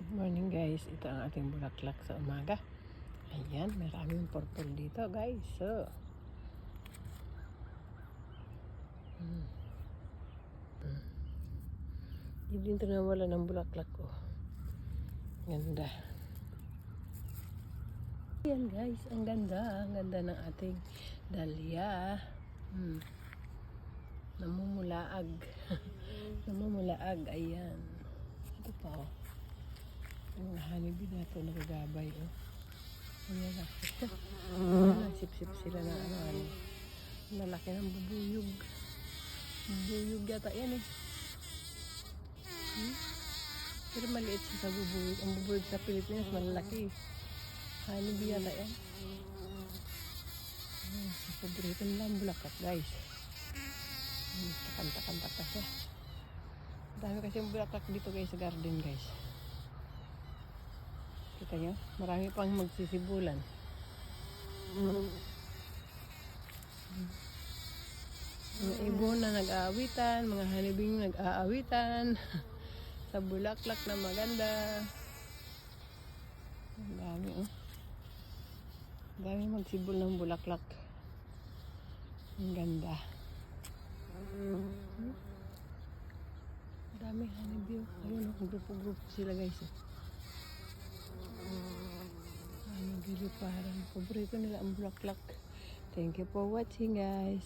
Morning guys, ito ang ating bulaklak sa umaga. Ayan, maraming purple dito guys. So, hindi dito na wala ng bulaklak ko. Ganda. Ayan guys, ang ganda ng ating dahlia. Namumulaag. Namumulaag, ayan. Ito pa oh. Ang honeybee na ito nagagabay oh. Ayan na. Nasip-sip sila na ano. Malaki ng bubuyog. Bubuyog yata yan eh. Pero maliit siya sa bubuyog. Ang bubuyog sa Pilipinas malalaki. Honeybee yata yan. Sa paborito nilang bulaklak guys. Kanta-kanta pa siya. Dami kasi yung bulaklak dito guys sa garden guys. Kita nyo? Marami pang magsisibulan. Mga ibon na nag-aawitan, mga hanibing nag-aawitan sa bulaklak na maganda. Ang dami oh. Ang dami magsibol ng bulaklak. Ang ganda. Ang dami honeybee. Ayun oh, grupo-grupo sila guys oh. Honeybee parang paborito nila ang bulaklak. Thank you for watching guys.